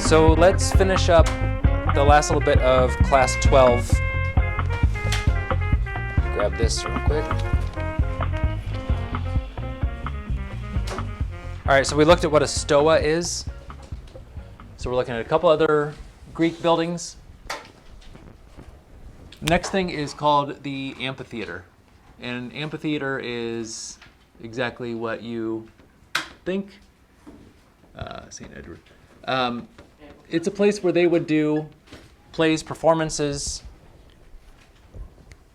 So let's finish up the last little bit of class 12. Grab this real quick. All right, so we looked at what a stoa is. So we're looking at a couple other Greek buildings. Next thing is called the amphitheater. And an amphitheater is exactly what you think. St. Edward. It's a place where they would do plays, performances.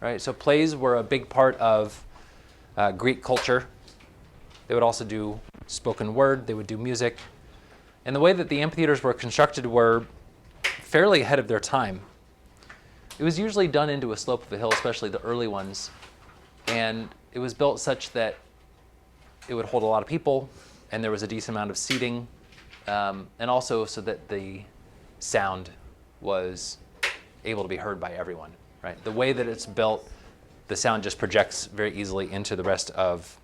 Right? So plays were a big part of Greek culture. They would also do spoken word. They would do music. And the way that the amphitheaters were constructed were fairly ahead of their time. It was usually done into a slope of a hill, especially the early ones. And it was built such that it would hold a lot of people, and there was a decent amount of seating, and also so that the sound was able to be heard by everyone. Right? The way that it's built, the sound just projects very easily into the rest of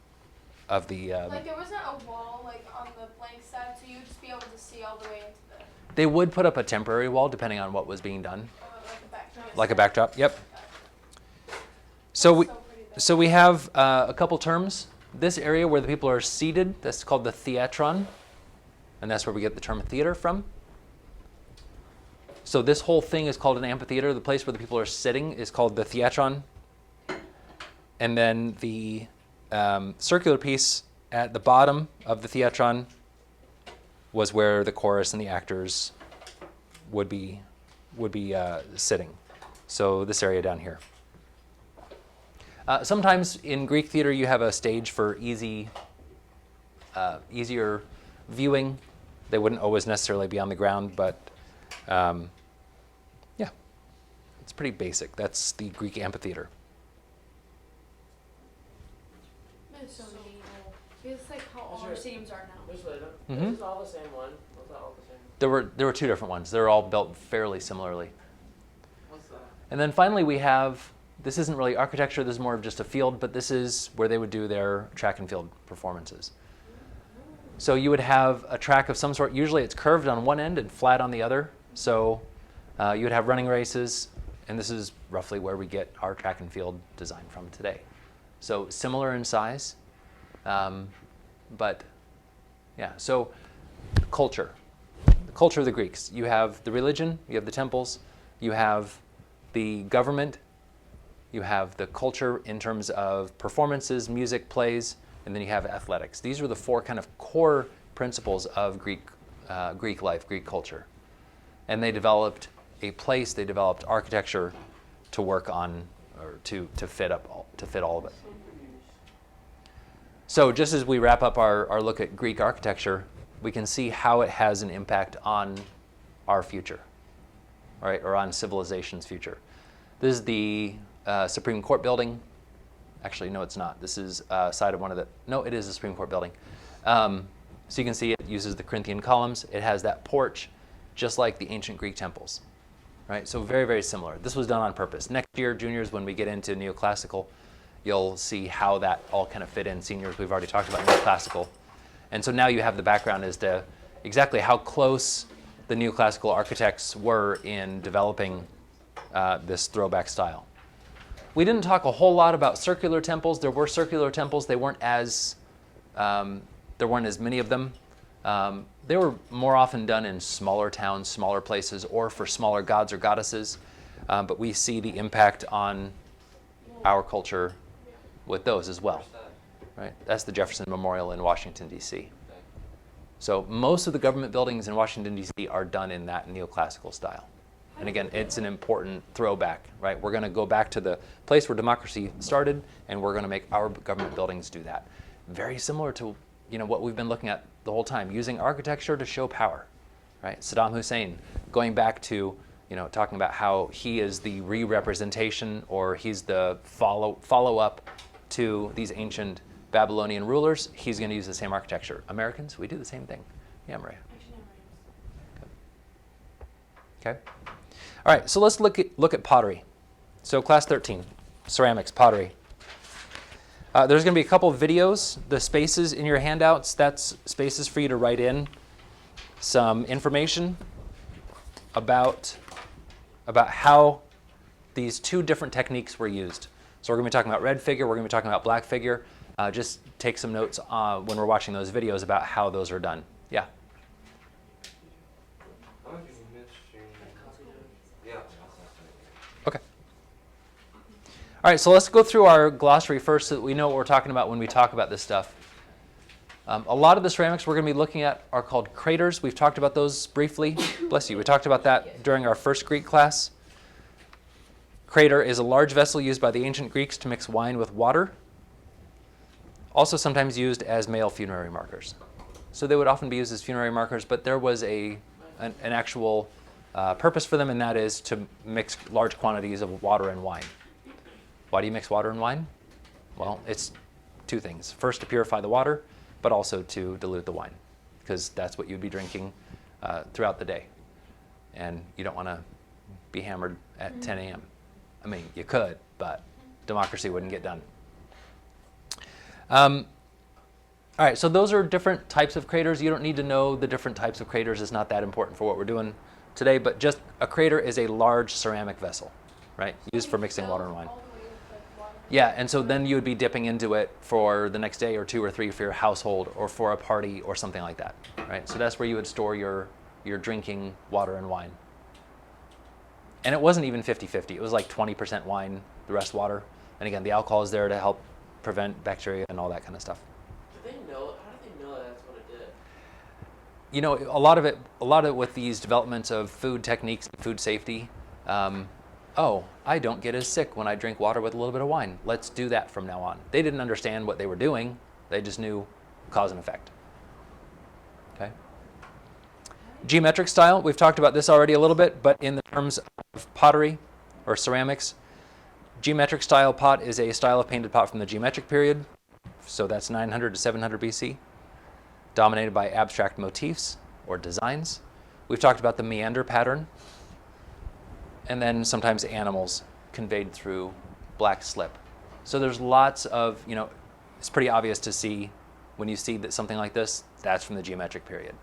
the. Like there wasn't a wall like on the blank side, so you'd just be able to see all the way into the. They would put up a temporary wall depending on what was being done. Like a backdrop. Like a backdrop. Yep. So we have a couple terms. This area where the people are seated, that's called the theatron, and that's where we get the term theater from. So this whole thing is called an amphitheater. The place where the people are sitting is called the theatron. And then the circular piece at the bottom of the theatron was where the chorus and the actors would be sitting. So this area down here. Sometimes in Greek theater you have a stage for easier viewing. They wouldn't always necessarily be on the ground, but yeah, it's pretty basic. That's the Greek amphitheater. It's so neat. It's like how all our stadiums are now. This Mhm. is all the same one. Was that all the same? There were two different ones. They're all built fairly similarly. What's that? And then finally we have, this isn't really architecture, this is more of just a field, but this is where they would do their track and field performances. So you would have a track of some sort. Usually it's curved on one end and flat on the other. So you would have running races, and this is roughly where we get our track and field design from today. So similar in size, but yeah. So culture, the culture of the Greeks. You have the religion, you have the temples, you have the government, you have the culture in terms of performances, music, plays, and then you have athletics. These are the four kind of core principles of Greek life, Greek culture. And they developed a place, they developed architecture to work on, or to fit all of it. So just as we wrap up our look at Greek architecture, we can see how it has an impact on our future, right, or on civilization's future. This is the Supreme Court building. Actually, no, it's not. This is side of one of the, no, it is the Supreme Court building. So you can see it uses the Corinthian columns. It has that porch, just like the ancient Greek temples, right? So very, very similar. This was done on purpose. Next year, juniors, when we get into neoclassical, you'll see how that all kind of fit in. Seniors, we've already talked about neoclassical. And so now you have the background as to exactly how close the neoclassical architects were in developing this throwback style. We didn't talk a whole lot about circular temples. There were circular temples. They weren't as, there weren't as many of them. They were more often done in smaller towns, smaller places, or for smaller gods or goddesses. But we see the impact on our culture with those as well. Right? That's the Jefferson Memorial in Washington, D.C. So most of the government buildings in Washington, D.C. are done in that neoclassical style. And again, it's an important throwback, right? We're going to go back to the place where democracy started, and we're going to make our government buildings do that. Very similar to, what we've been looking at the whole time, using architecture to show power, right? Saddam Hussein, going back to, talking about how he is the re-representation, or he's the follow-up to these ancient Babylonian rulers. He's going to use the same architecture. Americans, we do the same thing. Yeah, Maria. Okay. All right, so let's look at pottery. So class 13, ceramics, pottery. There's going to be a couple of videos. The spaces in your handouts, that's spaces for you to write in some information about how these two different techniques were used. So we're going to be talking about red figure, we're going to be talking about black figure. Just take some notes when we're watching those videos about how those are done. Yeah? Okay. All right, so let's go through our glossary first so that we know what we're talking about when we talk about this stuff. A lot of the ceramics we're going to be looking at are called craters. We've talked about those briefly. Bless you. We talked about that during our first Greek class. Crater is a large vessel used by the ancient Greeks to mix wine with water. Also sometimes used as male funerary markers. So they would often be used as funerary markers, but there was an actual purpose for them, and that is to mix large quantities of water and wine. Why do you mix water and wine? Well, it's two things. First, to purify the water, but also to dilute the wine, because that's what you'd be drinking throughout the day. And you don't want to be hammered at 10 a.m. I mean, you could, but democracy wouldn't get done. All right, so those are different types of craters. You don't need to know the different types of craters. It's not that important for what we're doing today, but just a crater is a large ceramic vessel, right? Used for mixing water and wine. Yeah, and so then you would be dipping into it for the next day or 2 or 3 for your household or for a party or something like that, right? So that's where you would store your drinking water and wine. And it wasn't even 50-50. It was like 20% wine, the rest water. And again, the alcohol is there to help prevent bacteria and all that kind of stuff. How did they know that's what it did? You know, a lot of it with these developments of food techniques and food safety. Oh, I don't get as sick when I drink water with a little bit of wine. Let's do that from now on. They didn't understand what they were doing. They just knew cause and effect. Okay. Geometric style, we've talked about this already a little bit, but in the terms of pottery or ceramics, geometric style pot is a style of painted pot from the geometric period. So that's 900 to 700 BC, dominated by abstract motifs or designs. We've talked about the meander pattern, and then sometimes animals conveyed through black slip. So there's lots of, it's pretty obvious to see when you see that something like this, that's from the geometric period.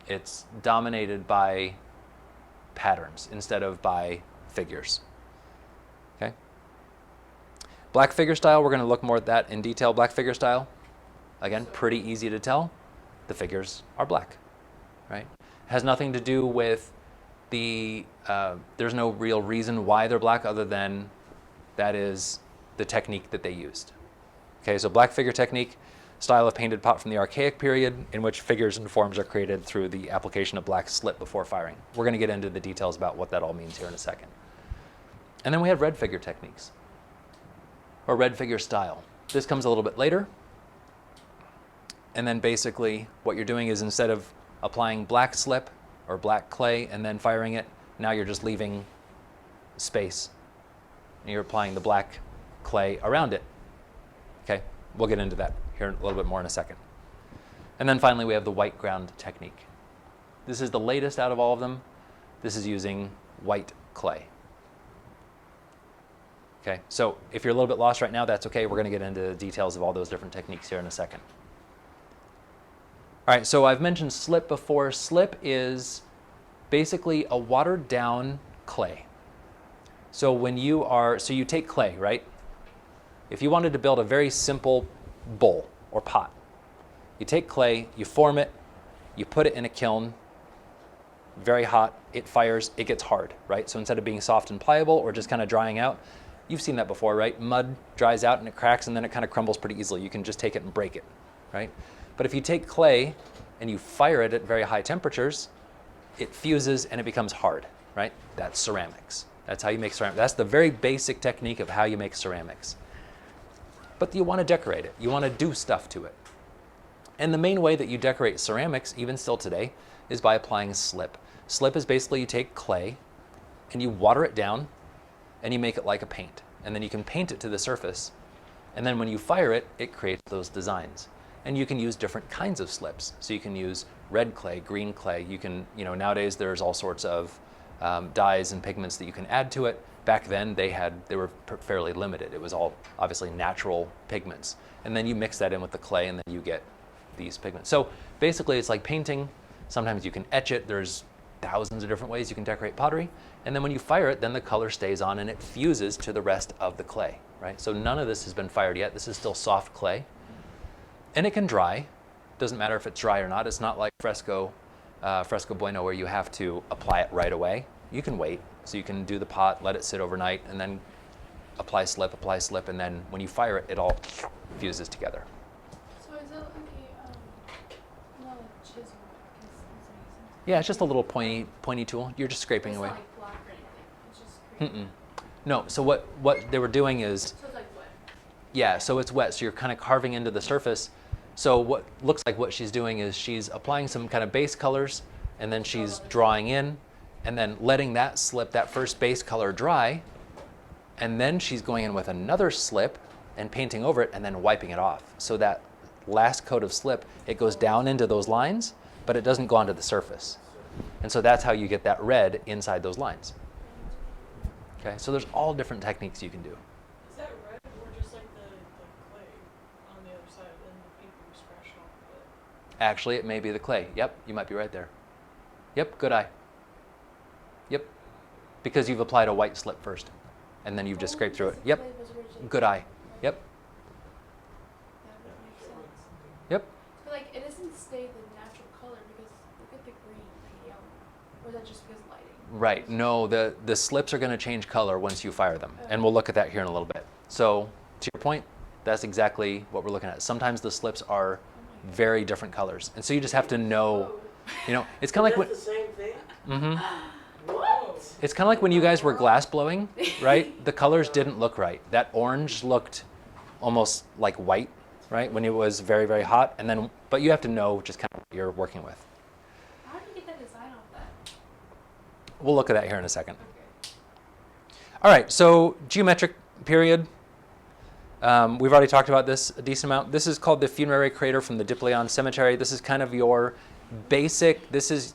It's dominated by patterns instead of by figures. Okay. Black figure style, we're going to look more at that in detail. Black figure style, again, pretty easy to tell. The figures are black, right? Has nothing to do with there's no real reason why they're black other than that is the technique that they used. Okay, so black figure technique, style of painted pot from the Archaic period in which figures and forms are created through the application of black slip before firing. We're going to get into the details about what that all means here in a second. And then we have red figure techniques, or red figure style. This comes a little bit later. And then basically what you're doing is instead of applying black slip or black clay and then firing it, now you're just leaving space. And you're applying the black clay around it. Okay, we'll get into that here a little bit more in a second. And then finally we have the white ground technique. This is the latest out of all of them. This is using white clay. Okay, so if you're a little bit lost right now, that's okay. We're going to get into the details of all those different techniques here in a second. All right, so I've mentioned slip before. Slip is basically a watered down clay. So you take clay, right? If you wanted to build a very simple bowl or pot, you take clay, you form it, you put it in a kiln, very hot, it fires, it gets hard, right? So instead of being soft and pliable or just kind of drying out, you've seen that before, right? Mud dries out and it cracks and then it kind of crumbles pretty easily. You can just take it and break it, right? But if you take clay and you fire it at very high temperatures, it fuses and it becomes hard, right? That's ceramics. That's how you make ceramics. That's the very basic technique of how you make ceramics. But you want to decorate it. You want to do stuff to it. And the main way that you decorate ceramics, even still today, is by applying slip. Slip is basically you take clay and you water it down and you make it like a paint. And then you can paint it to the surface. And then when you fire it, it creates those designs. And you can use different kinds of slips. So you can use red clay, green clay. You can, nowadays there's all sorts of dyes and pigments that you can add to it. Back then they were fairly limited. It was all obviously natural pigments. And then you mix that in with the clay and then you get these pigments. So basically it's like painting. Sometimes you can etch it. There's thousands of different ways you can decorate pottery. And then when you fire it, then the color stays on and it fuses to the rest of the clay, right? So none of this has been fired yet. This is still soft clay. And it can dry. Doesn't matter if it's dry or not. It's not like Fresco Bueno where you have to apply it right away. You can wait. So you can do the pot, let it sit overnight, and then apply slip, and then when you fire it, it all fuses together. So is it like a, not like chisel? Yeah, it's just a little pointy tool. You're just scraping It's away. not like black or anything. It's just cream. No, so what they were doing is, So it's like wet. yeah, so it's wet, so you're kind of carving into the surface. So what looks like what she's doing is she's applying some kind of base colors, and then she's drawing in, and then letting that slip, that first base color dry, and then she's going in with another slip and painting over it and then wiping it off. So that last coat of slip, it goes down into those lines, but it doesn't go onto the surface. And so that's how you get that red inside those lines. Okay, so there's all different techniques you can do. Is that red or just like the clay on the other side and the paper you scratched off of it? Actually, it may be the clay. Yep, you might be right there. Yep, good eye. Yep, because you've applied a white slip first, and then you've just scraped through it. Yep, good eye. Yep, That would make sense. yep. But like, it doesn't stay the natural color because look at the green, like yellow. Or is that just because lighting? Right, no, the slips are going to change color once you fire them, and we'll look at that here in a little bit. So, to your point, that's exactly what we're looking at. Sometimes the slips are very different colors, and so you just have to know, you know, it's kind of like when, That's the same thing? What? it's kind of like when you guys were glass blowing, right? The colors didn't look right. That orange looked almost like white, right? When it was very, very hot, and then, but you have to know just kind of what you're working with. How did you get that design off that? We'll look at that here in a second. Okay. All right, so geometric period. We've already talked about this a decent amount. This is called the funerary crater from the Dipleon Cemetery. This is kind of your basic, this is,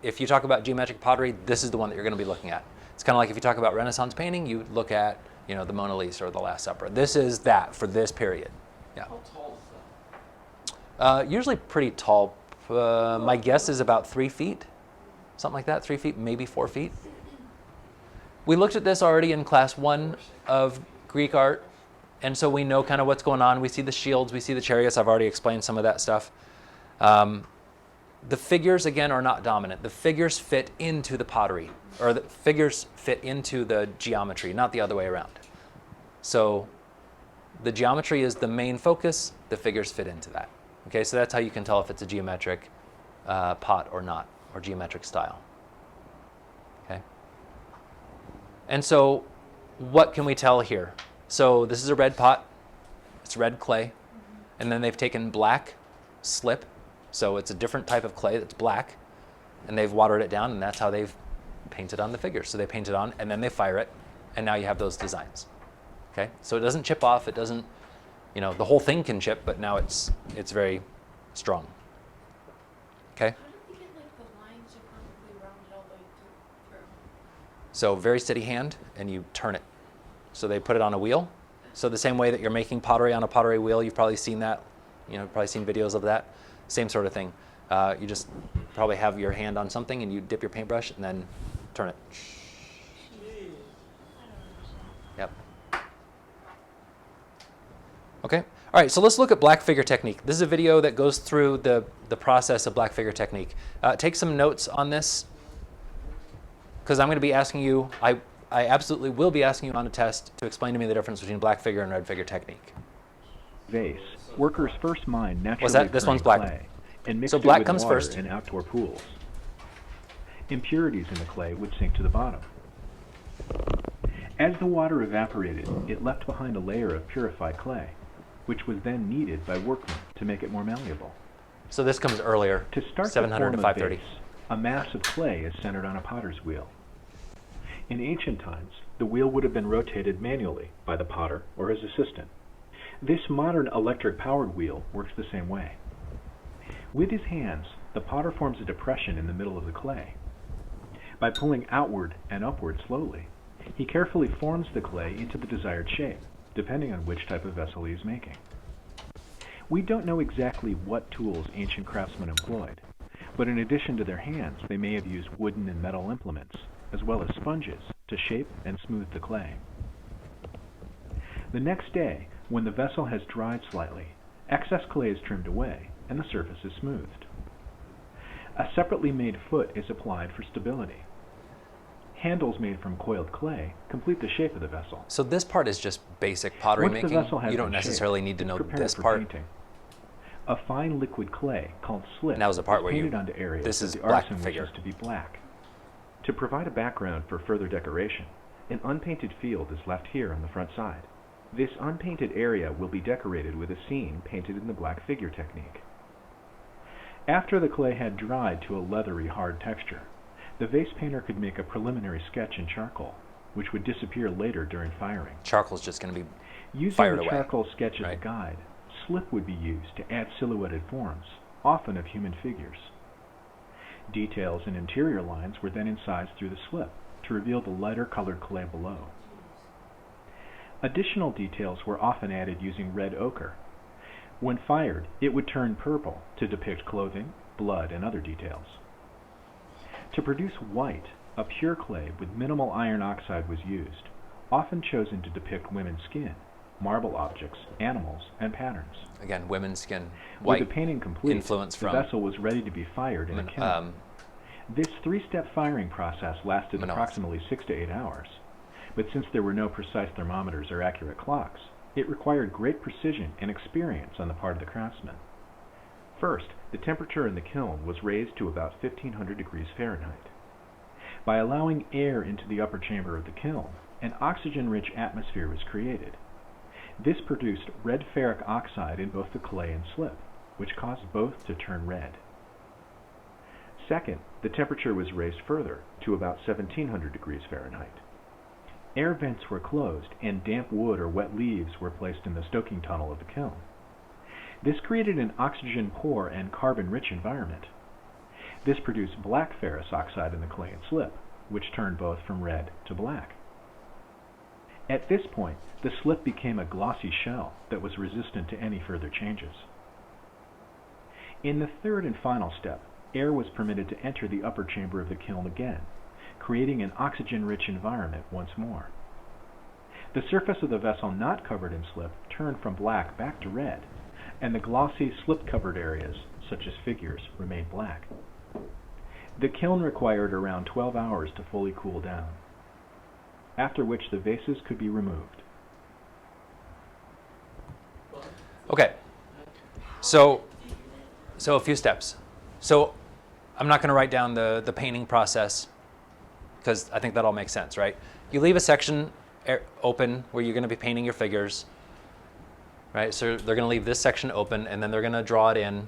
if you talk about geometric pottery, this is the one that you're going to be looking at. It's kind of like if you talk about Renaissance painting, you look at, you know, the Mona Lisa or the Last Supper. This is that for this period. Yeah. How tall is that? Usually pretty tall. My guess is about 3 feet, something like that, 3 feet, maybe 4 feet. We looked at this already in class 1 of Greek art, and so we know kind of what's going on. We see the shields, we see the chariots. I've already explained some of that stuff. The figures, again, are not dominant. The figures fit into the pottery, or the figures fit into the geometry, not the other way around. So the geometry is the main focus, the figures fit into that. Okay, so that's how you can tell if it's a geometric pot or not, or geometric style. Okay. And so what can we tell here? So this is a red pot, it's red clay, and then they've taken black slip, so it's a different type of clay that's black, and they've watered it down, and that's how they've painted on the figures. So they paint it on, and then they fire it, and now you have those designs. Okay, so it doesn't chip off, it doesn't, you know, the whole thing can chip, but now it's very strong. Okay, How did they get like the lines to perfectly rounded all the way through? so very steady hand, and you turn it. So they put it on a wheel. So the same way that you're making pottery on a pottery wheel, you've probably seen that, you know, probably seen videos of that. Same sort of thing. You just probably have your hand on something and you dip your paintbrush and then turn it. Yep. Okay. All right, so let's look at black figure technique. This is a video that goes through the process of black figure technique. Take some notes on this, because I'm going to be asking you, I absolutely will be asking you on a test to explain to me the difference between black figure and red figure technique. Vase. Workers first mine naturally What's that? This occurring one's black. clay and mixed So it black with comes water first. in outdoor pools. Impurities in the clay would sink to the bottom. As the water evaporated, it left behind a layer of purified clay, which was then kneaded by workmen to make it more malleable. So this comes earlier, To start 700 the to form of 530. vase, a mass of clay is centered on a potter's wheel. In ancient times, the wheel would have been rotated manually by the potter or his assistant. This modern electric-powered wheel works the same way. With his hands, the potter forms a depression in the middle of the clay. By pulling outward and upward slowly, he carefully forms the clay into the desired shape, depending on which type of vessel he is making. We don't know exactly what tools ancient craftsmen employed, But in addition to their hands, they may have used wooden and metal implements, as well as sponges, to shape and smooth the clay. The next day, when the vessel has dried slightly, excess clay is trimmed away and the surface is smoothed. A separately made foot is applied for stability. Handles made from coiled clay complete the shape of the vessel. So this part is just basic pottery Once the making. vessel has You don't been shaped, necessarily need to it's know prepared this for part. painting. A fine liquid clay called slip Now's the part is where you- painted onto areas this that is the black artisan figure. wishes to be black. To provide a background for further decoration, an unpainted field is left here on the front side. This unpainted area will be decorated with a scene painted in the black figure technique. After the clay had dried to a leathery, hard texture, the vase painter could make a preliminary sketch in charcoal, which would disappear later during firing. Charcoal's just going to be Using fired the away, charcoal sketch as a right? guide, slip would be used to add silhouetted forms, often of human figures. Details and interior lines were then incised through the slip to reveal the lighter colored clay below. Additional details were often added using red ochre. When fired, it would turn purple to depict clothing, blood, and other details. To produce white, a pure clay with minimal iron oxide was used, often chosen to depict women's skin, marble objects, animals, and patterns. again women's skin, With white. the painting complete, influence the from vessel was ready to be fired in a kiln. This three-step firing process lasted Manoff. approximately 6 to 8 hours, but since there were no precise thermometers or accurate clocks, it required great precision and experience on the part of the craftsman. First, the temperature in the kiln was raised to about 1500 degrees Fahrenheit. By allowing air into the upper chamber of the kiln, an oxygen-rich atmosphere was created. This produced red ferric oxide in both the clay and slip, which caused both to turn red. Second, the temperature was raised further to about 1700 degrees Fahrenheit. Air vents were closed and damp wood or wet leaves were placed in the stoking tunnel of the kiln. This created an oxygen-poor and carbon-rich environment. This produced black ferrous oxide in the clay and slip, which turned both from red to black. At this point, the slip became a glossy shell that was resistant to any further changes. In the third and final step, air was permitted to enter the upper chamber of the kiln again, creating an oxygen-rich environment once more. The surface of the vessel not covered in slip turned from black back to red, and the glossy slip-covered areas, such as figures, remained black. The kiln required around 12 hours to fully cool down, after which the vases could be removed. Okay, so a few steps. So I'm not going to write down the painting process because I think that all makes sense, right? You leave a section open where you're going to be painting your figures, right? So they're going to leave this section open, and then they're going to draw it in,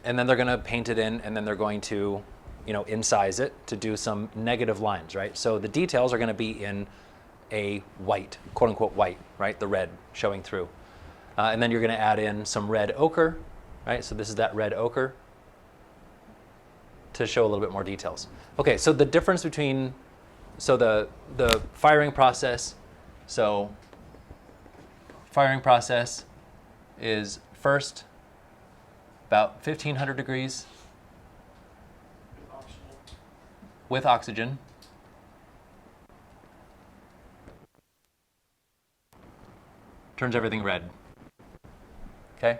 and then they're going to paint it in, and then they're going to, incise it to do some negative lines, right? So the details are going to be in a white, quote unquote white, right? The red showing through. And then you're going to add in some red ochre, right? So this is that red ochre to show a little bit more details. Okay, so the difference between, the firing process, firing process is first about 1500 degrees with oxygen. Turns everything red. Okay?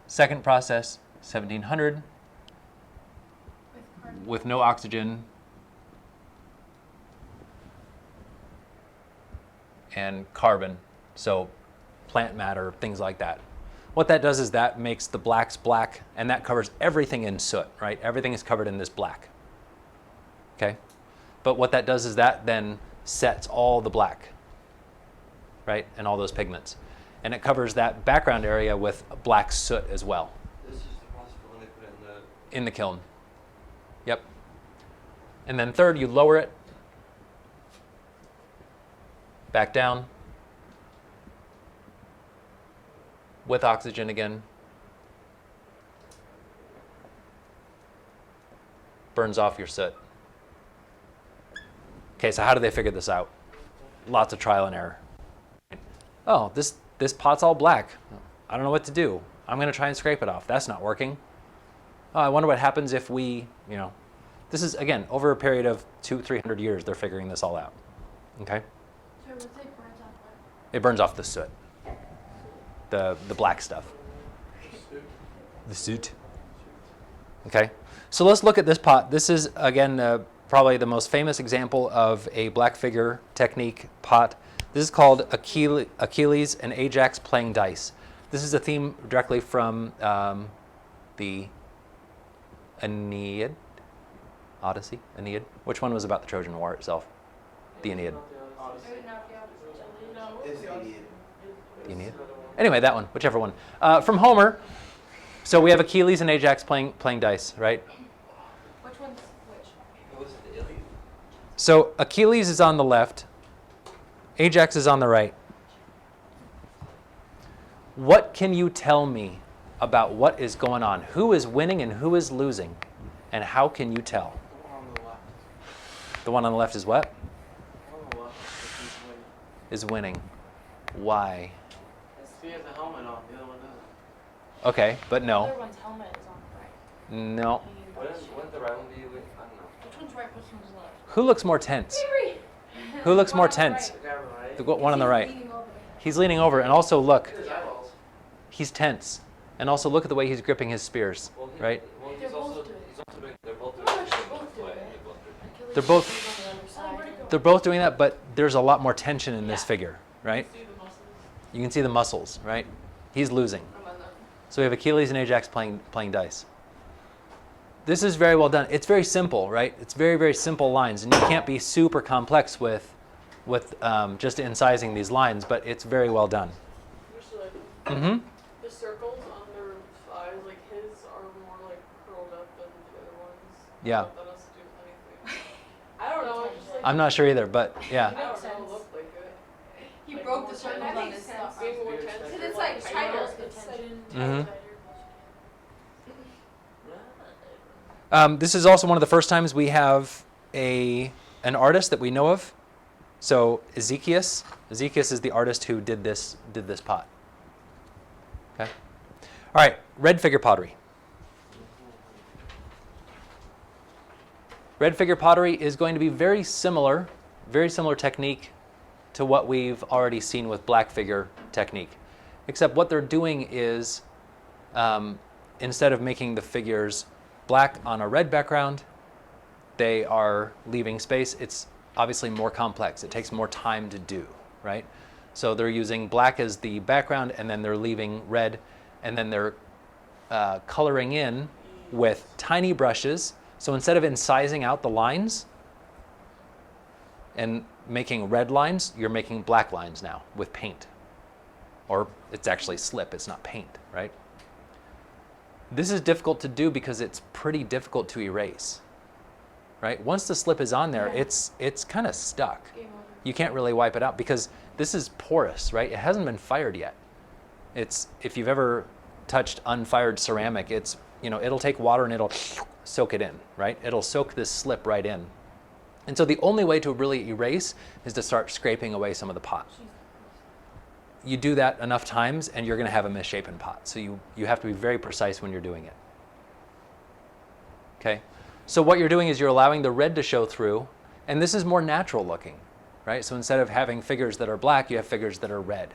Second process, 1700 with no oxygen and carbon, so plant matter, things like that. What that does is that makes the blacks black, and that covers everything in soot, right? Everything is covered in this black. Okay? But what that does is that then sets all the black, right? And all those pigments. And it covers that background area with black soot as well. This is the process for when they put it In the kiln. Yep. And then third, you lower it back down with oxygen again. Burns off your soot. Okay, so how do they figure this out? Lots of trial and error. Oh, this pot's all black. I don't know what to do. I'm going to try and scrape it off. That's not working. Oh, I wonder what happens if we, this is, again, over a period of 200-300 years, they're figuring this all out. Okay? So let's say it burns off what? It burns off the soot, the black stuff. The soot. Okay? So let's look at this pot. This is, again, probably the most famous example of a black figure technique pot. This is called Achilles and Ajax playing dice. This is a theme directly from the Aeneid? Odyssey? Aeneid? Which one was about the Trojan War itself? The Aeneid. The Aeneid? Anyway, that one, whichever one. From Homer. So we have Achilles and Ajax playing dice, right? Which one's which? What was it, the Iliad? So Achilles is on the left. Ajax is on the right. What can you tell me about what is going on? Who is winning and who is losing? And how can you tell? The one on the left. The one on the left is what? The one on the left is winning. Is winning. Why? He has a helmet on, the other one doesn't. Okay, but The no. other one's helmet is on the right. No. Wouldn't the right one be with, I don't know. Which one's right? Which one's left? Who looks more tense? Who looks more tense? The guy on the right. The one on the right. Leaning over. He's leaning over, and also look, Look at his eyeballs. he's tense. And also look at the way he's gripping his spears, Well, right? Well, They're both doing it. he's also doing, they're both doing Oh, it. they're both doing it. They're both doing it. They're both- Achilles is on the other side. They're both doing that, but there's a lot more tension in this Yeah. figure, right? See the muscles. You can see the muscles, right? He's losing. I'm on the- So we have Achilles and Ajax playing dice. This is very well done. It's very simple, right? It's very, very simple lines, and you can't be super complex with just incising these lines, but it's very well done. Usually, Mm-hmm. the circles on their thighs, like his are more like curled up than the other ones. Yeah. I don't know if that has to do with anything. I don't know. It's just like I'm not sure either, but yeah. I don't Makes know. sense. It looked like it. He Like broke more the circle tense. on his stuff. Being more Spears tense. tense. Because it's like tighter. Angles, It's it's tighter. Mhm. Yeah. This is also one of the first times we have an artist that we know of. So Ezekias is the artist who did this pot. Okay. All right, red figure pottery. Red figure pottery is going to be very similar technique to what we've already seen with black figure technique, except what they're doing is instead of making the figures black on a red background, they are leaving space. It's obviously more complex. It takes more time to do, right? So they're using black as the background, and then they're leaving red, and then they're coloring in with tiny brushes. So instead of incising out the lines and making red lines, you're making black lines now with paint. Or it's actually slip, it's not paint, right? This is difficult to do because it's pretty difficult to erase, right? Once the slip is on there, Yeah. it's kind of stuck. Game over. You can't really wipe it out because this is porous, right? It hasn't been fired yet. It's, if you've ever touched unfired ceramic, it's, it'll take water and it'll soak it in, right? It'll soak this slip right in. And so the only way to really erase is to start scraping away some of the pot. You do that enough times and you're going to have a misshapen pot. So you have to be very precise when you're doing it. Okay? So what you're doing is you're allowing the red to show through, and this is more natural looking, right? So instead of having figures that are black, you have figures that are red.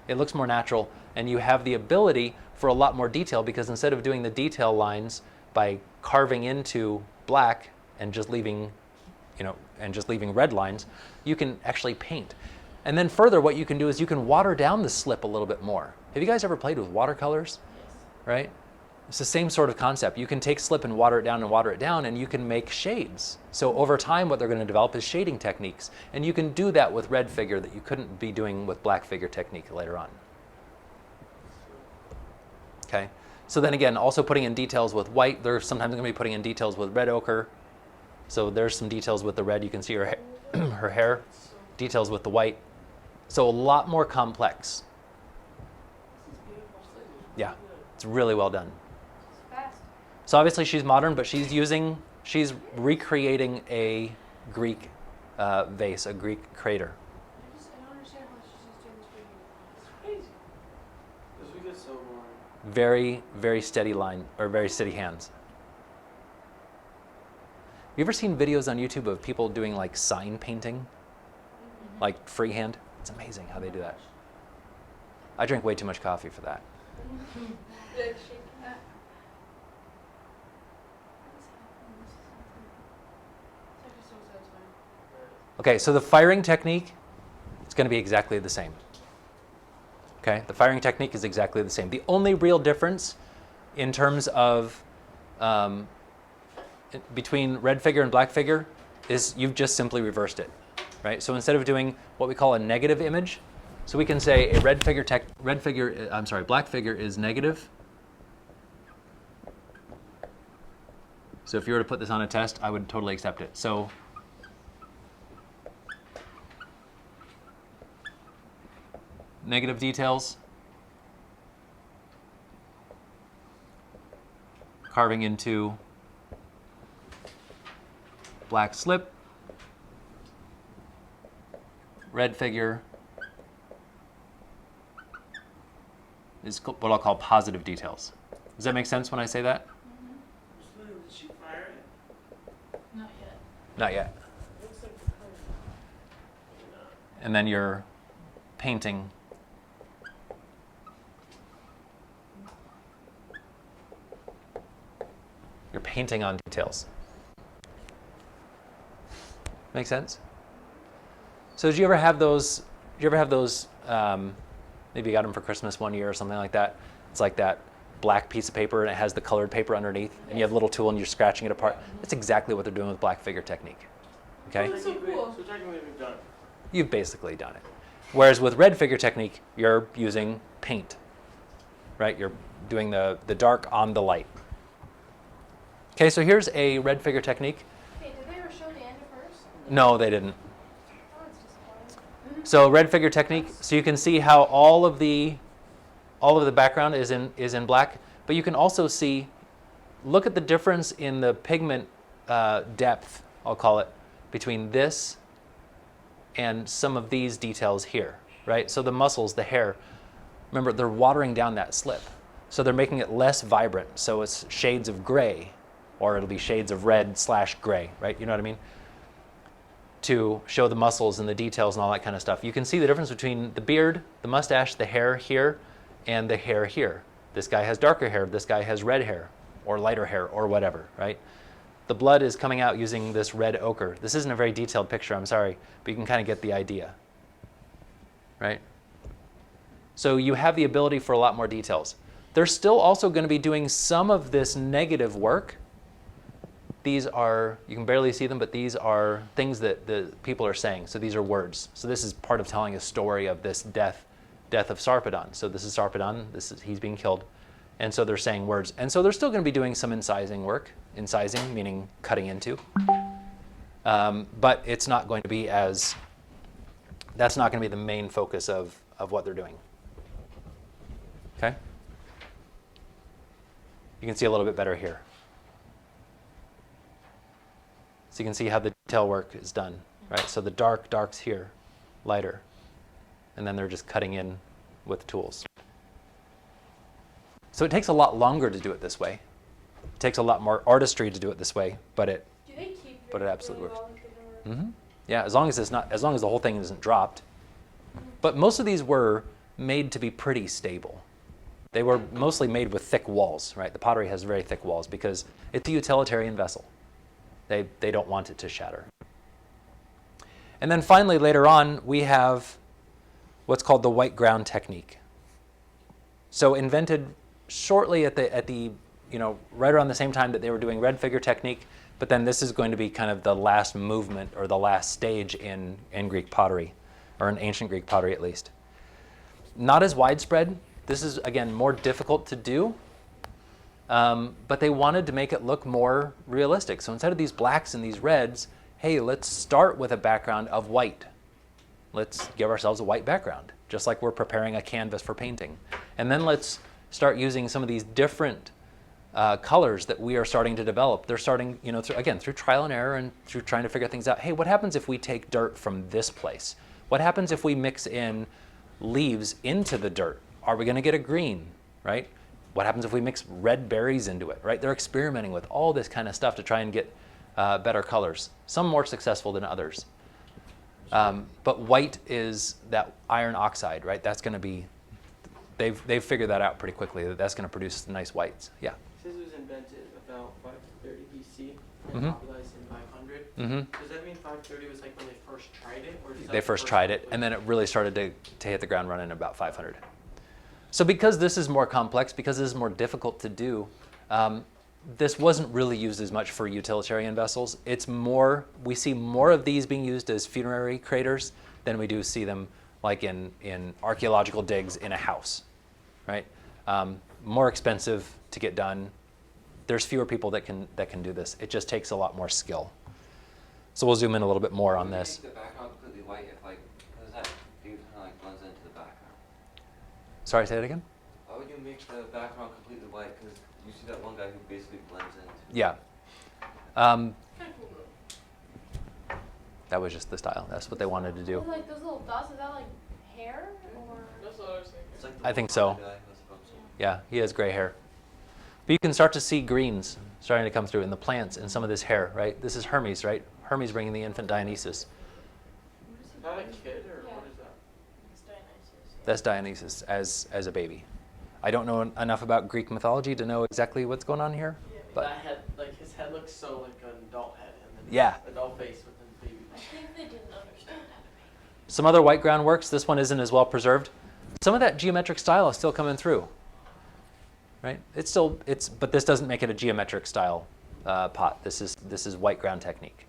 It looks more natural, and you have the ability for a lot more detail because instead of doing the detail lines by carving into black and just leaving, red lines, you can actually paint. And then further, what you can do is you can water down the slip a little bit more. Have you guys ever played with watercolors? Right? It's the same sort of concept. You can take slip and water it down, and you can make shades. So over time, what they're going to develop is shading techniques. And you can do that with red figure that you couldn't be doing with black figure technique later on. Okay? So then again, also putting in details with white. They're sometimes going to be putting in details with red ochre. So there's some details with the red. You can see her, her hair. Details with the white. So a lot more complex. Yeah, it's really well done. Fast. So obviously she's modern, but she's recreating a Greek vase, a Greek crater. I don't understand how she's just doing this video. It's crazy. Because we get so boring. Very, very steady line, or very steady hands. You ever seen videos on YouTube of people doing like sign painting, like freehand? It's amazing how they do that. I drink way too much coffee for that. It's actually so satisfying. Okay, so the firing technique is going to be exactly the same. Okay, the firing technique is exactly the same. The only real difference in terms of between red figure and black figure is you've just simply reversed it, right? So instead of doing what we call a negative image, so we can say a black figure is negative. So if you were to put this on a test, I would totally accept it. So negative details, carving into black slip, red figure is what I'll call positive details. Does that make sense when I say that? Did she fire it? Not yet. Not yet. Looks like the color. And then you're painting. You're painting on details. Make sense? So did you ever have those? Maybe you got them for Christmas one year or something like that. It's like that black piece of paper and it has the colored paper underneath, and you have a little tool and you're scratching it apart. That's exactly what they're doing with black figure technique. Okay? That's so cool. So technically we've done it. You've basically done it. Whereas with red figure technique, you're using paint, right? You're doing the dark on the light. Okay, so here's a red figure technique. Hey, did they ever show the end first? No, they didn't. Oh, it's disappointing. So red figure technique. So you can see how all of the background is in black, but you can also see. Look at the difference in the pigment depth, I'll call it, between this and some of these details here, right? So the muscles, the hair, remember they're watering down that slip, so they're making it less vibrant. So it's shades of gray, or it'll be shades of red/gray, right? You know what I mean? To show the muscles and the details and all that kind of stuff. You can see the difference between the beard, the mustache, the hair here, and the hair here. This guy has darker hair, this guy has red hair, or lighter hair, or whatever, right? The blood is coming out using this red ochre. This isn't a very detailed picture, I'm sorry, but you can kind of get the idea, right? So you have the ability for a lot more details. They're still also going to be doing some of this negative work. These are, you can barely see them, but these are things that the people are saying. So these are words. So this is part of telling a story of this death of Sarpedon. So this is Sarpedon, he's being killed. And so they're saying words. And so they're still going to be doing some incising work. Incising, meaning cutting into. But it's not going to be that's not going to be the main focus of what they're doing. Okay? You can see a little bit better here. So you can see how the detail work is done, right? So the dark's here, lighter. And then they're just cutting in with tools. So it takes a lot longer to do it this way. It takes a lot more artistry to do it this way, but it Do they keep But it really absolutely works. well if they never- yeah, as long as the whole thing isn't dropped. But most of these were made to be pretty stable. They were mostly made with thick walls, right? The pottery has very thick walls because it's a utilitarian vessel. They don't want it to shatter. And then finally, later on, we have what's called the white ground technique. So invented shortly at the right around the same time that they were doing red figure technique, but then this is going to be kind of the last movement or the last stage in Greek pottery, or in ancient Greek pottery at least. Not as widespread. This is, again, more difficult to do, but they wanted to make it look more realistic. So instead of these blacks and these reds, hey, let's start with a background of white. Let's give ourselves a white background, just like we're preparing a canvas for painting. And then let's start using some of these different colors that we are starting to develop. They're starting, through trial and error and through trying to figure things out. Hey, what happens if we take dirt from this place? What happens if we mix in leaves into the dirt? Are we going to get a green, right? What happens if we mix red berries into it, right? They're experimenting with all this kind of stuff to try and get better colors. Some more successful than others. But white is that iron oxide, right? That's going to be, they've figured that out pretty quickly, that that's going to produce nice whites. Yeah. It says it was invented about 530 BC and Mhm. popularized in 500. Mm-hmm. Does that mean 530 was like when they first tried it? Or is that They the first tried it, and then it really started to hit the ground running about 500. So because this is more complex, because this is more difficult to do, this wasn't really used as much for utilitarian vessels. It's more, we see more of these being used as funerary craters than we do see them like in archaeological digs in a house, right? More expensive to get done. There's fewer people that can do this. It just takes a lot more skill. So we'll zoom in a little bit more on this. Make the background completely white if like, because that thing kind of like blends into the background. Sorry, say that again? Why would you make the background completely white? Because you see that one guy who basically blends in. Yeah. Kind of cool though. That was just the style. That's what they wanted to do. Well, like those little dots, is that like hair or? That's what I was thinking. It's like I think so. guy, I suppose. Yeah, he has gray hair. But you can start to see greens starting to come through in the plants and some of this hair, right? This is Hermes, right? Hermes bringing the infant Dionysus. Is that a kid or Yeah. what is that? It's Dionysus. That's Dionysus as a baby. I don't know enough about Greek mythology to know exactly what's going on here, but That head, like his head looks so like an adult head, and then Yeah. adult face with a baby. I think they didn't understand how to make some other white ground works. This one isn't as well preserved. Some of that geometric style is still coming through, right? But this doesn't make it a geometric style pot. This is white ground technique.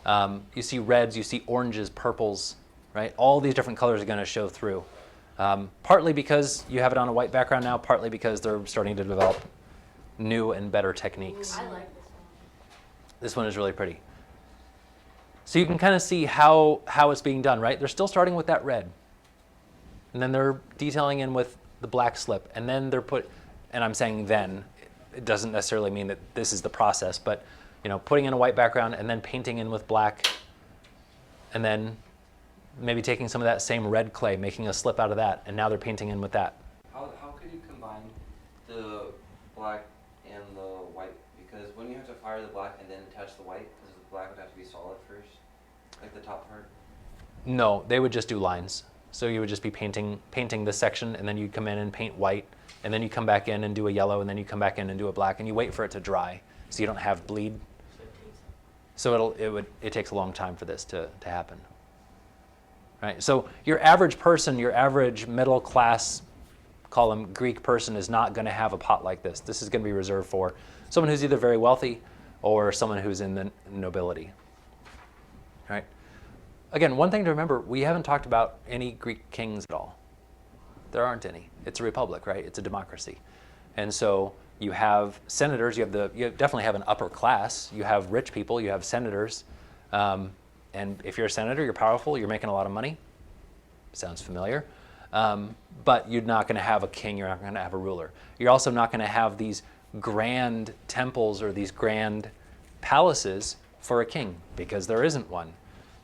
You see reds, you see oranges, purples, right? All these different colors are going to show through. Partly because you have it on a white background now, partly because they're starting to develop new and better techniques. I like this one. This one is really pretty. So you can kind of see how it's being done, right? They're still starting with that red. And then they're detailing in with the black slip. And then they're and I'm saying then, it doesn't necessarily mean that this is the process, but putting in a white background and then painting in with black, and then maybe taking some of that same red clay, making a slip out of that, and now they're painting in with that. How could you combine the black and the white? Because when you have to fire the black and then attach the white, because the black would have to be solid first, like the top part. No, they would just do lines. So you would just be painting this section, and then you'd come in and paint white, and then you come back in and do a yellow, and then you come back in and do a black, and you wait for it to dry so you don't have bleed. So it takes a long time for this to happen. Right? So your average person, your average middle class, call them Greek person, is not going to have a pot like this. This is going to be reserved for someone who's either very wealthy or someone who's in the nobility. Right? Again, one thing to remember, we haven't talked about any Greek kings at all. There aren't any. It's a republic, right? It's a democracy. And so you have senators, you definitely have an upper class, you have rich people, you have senators. And if you're a senator, you're powerful, you're making a lot of money. Sounds familiar. But you're not going to have a king, you're not going to have a ruler. You're also not going to have these grand temples or these grand palaces for a king, because there isn't one.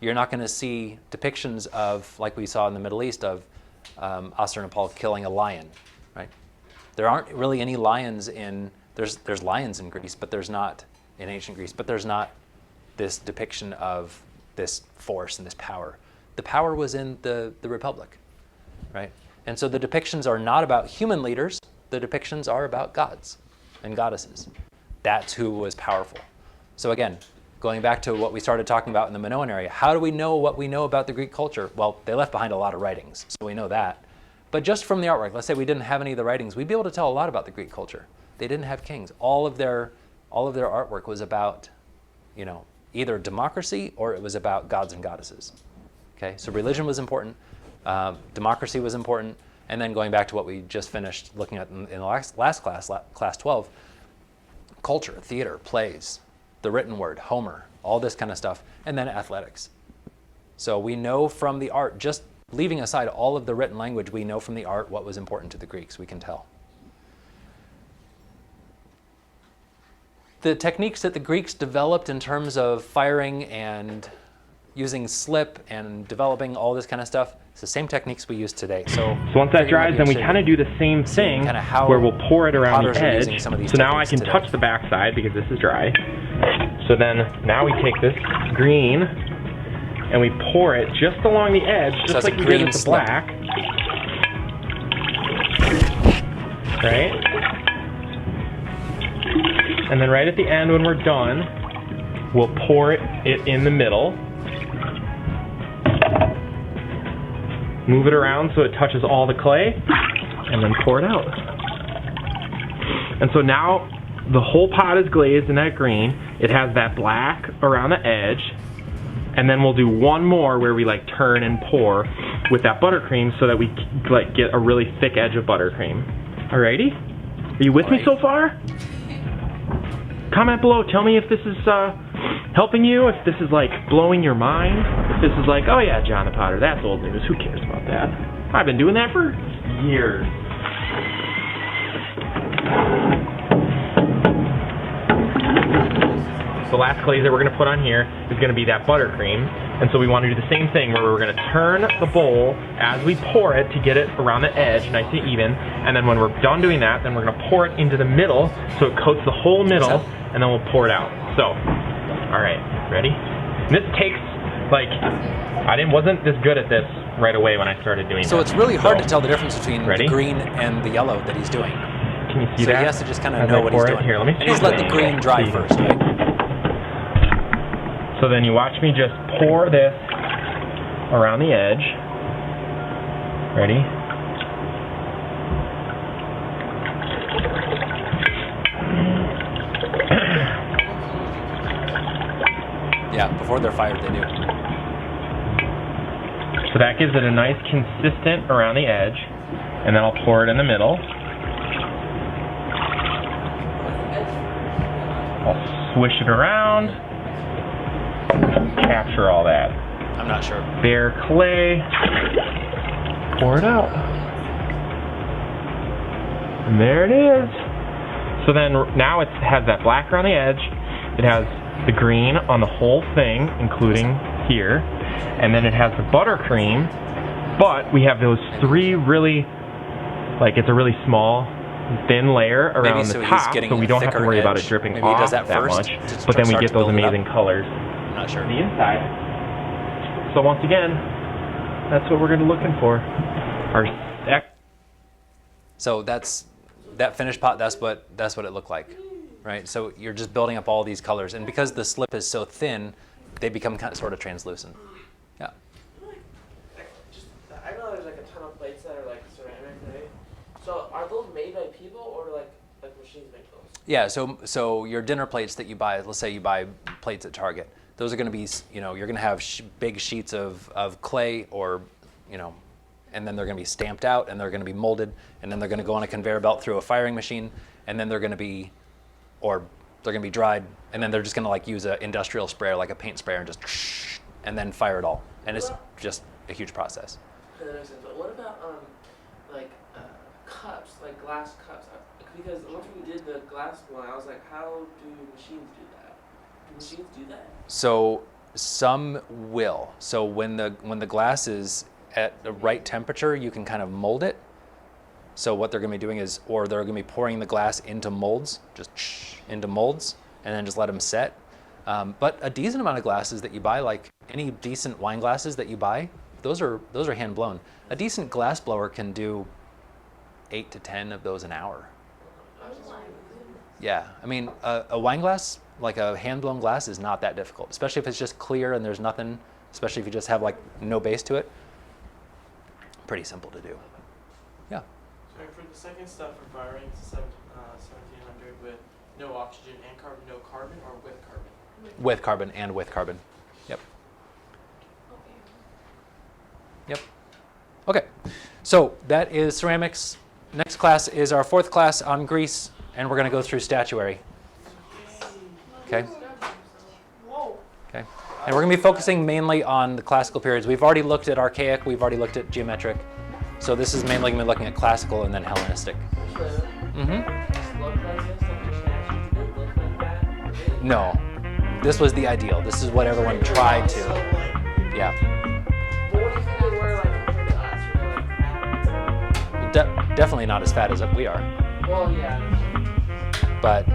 You're not going to see depictions of, like we saw in the Middle East, of Ashurnapal killing a lion, right? There aren't really any lions there's lions in Greece, but there's not, in ancient Greece, but there's not this depiction of this force and this power. The power was in the Republic, right? And so the depictions are not about human leaders, the depictions are about gods and goddesses. That's who was powerful. So again, going back to what we started talking about in the Minoan area, how do we know what we know about the Greek culture? Well, they left behind a lot of writings, so we know that. But just from the artwork, let's say we didn't have any of the writings, we'd be able to tell a lot about the Greek culture. They didn't have kings. All of their artwork was about, either democracy or it was about gods and goddesses. Okay, so religion was important, democracy was important, and then going back to what we just finished looking at in the last class, class 12, culture, theater, plays, the written word, Homer, all this kind of stuff, and then athletics. So we know from the art, just leaving aside all of the written language, we know from the art what was important to the Greeks, we can tell. The techniques that the Greeks developed in terms of firing and using slip and developing all this kind of stuff, it's the same techniques we use today. So once that dries, then we kind of do the same thing kinda how where we'll pour it around the potters are edge. using some of these So now I techniques can today. touch the backside because this is dry. So then now we take this green and we pour it just along the edge, So just that's like a we did green with the slip. black. Right? And then right at the end when we're done, we'll pour it in the middle. Move it around so it touches all the clay, and then pour it out. And so now the whole pot is glazed in that green. It has that black around the edge. And then we'll do one more where we like turn and pour with that buttercream so that we like get a really thick edge of buttercream. Alrighty? Are you with me so far? Comment below, tell me if this is helping you, if this is like blowing your mind, if this is like, oh yeah, John the Potter, that's old news, who cares about that? I've been doing that for years. The last glaze that we're going to put on here is going to be that buttercream. And so we want to do the same thing where we're going to turn the bowl as we pour it to get it around the edge nice and even. And then when we're done doing that, then we're going to pour it into the middle so it coats the whole middle, and then we'll pour it out. So, all right, ready? And this takes, like, wasn't this good at this right away when I started doing So this. it's really hard to tell the difference between Ready? the green and the yellow that he's doing. Can you see So that? he has to just kind of As know I what he's pour it? doing. Here, let me And he's let the green dry See. first, right? So then you watch me just pour this around the edge. Ready? Yeah, before they're fired, they do. So that gives it a nice consistent around the edge. And then I'll pour it in the middle. I'll swish it around. Capture all that. I'm not sure. Bare clay. Pour it out. And there it is. So then now it has that black around the edge. It has the green on the whole thing, including here. And then it has the buttercream. But we have those three really, like it's a really small, thin layer around Maybe so the he's top, getting so we a don't have to thicker worry about edge. it dripping Maybe he off does that first much. to But then we start get to those build it up. amazing colors I'm not sure. on the inside. So once again, that's what we're going to be looking for. Our So that finished pot. That's what it looked like, right? So you're just building up all these colors, and because the slip is so thin, they become kind of sort of translucent. Yeah. I know there's like a ton of plates that are like ceramic, right? So are those made by people or like machines make those? Yeah. So your dinner plates that you buy, let's say you buy plates at Target. Those are going to be, you're going to have big sheets of clay, or, and then they're going to be stamped out, and they're going to be molded, and then they're going to go on a conveyor belt through a firing machine, and then they're going to be dried, and then they're just going to like use an industrial sprayer, like a paint sprayer, and just, and then fire it all, and it's just a huge process. That makes sense. But what about cups, like glass cups? Because once we did the glass one, I was like, how do machines do that? Do machines do that? So some will. So when the glass is at the right temperature, you can kind of mold it. So what they're going to be doing is, or they're going to be pouring the glass into molds, just into molds, and then just let them set. But a decent amount of glasses that you buy, like any decent wine glasses that you buy, those are hand blown. A decent glass blower can do 8 to 10 of those an hour. Yeah, I mean, a wine glass, like a hand-blown glass, is not that difficult, especially if it's just clear and there's nothing, especially if you just have like no base to it. Pretty simple to do. Yeah. So for the second step for firing, it's 1700 with no oxygen and carbon, no carbon, or with carbon? With carbon and with carbon. Yep. Yep. Okay, so that is ceramics. Next class is our 4th class on grease, and we're going to go through statuary. Okay. Okay. And we're going to be focusing mainly on the classical periods. We've already looked at archaic, we've already looked at geometric. So this is mainly going to be looking at classical and then Hellenistic. No. This was the ideal. This is what everyone tried to. Yeah. But what do you think they were like compared to us? Definitely not as fat as we are. Well, yeah. But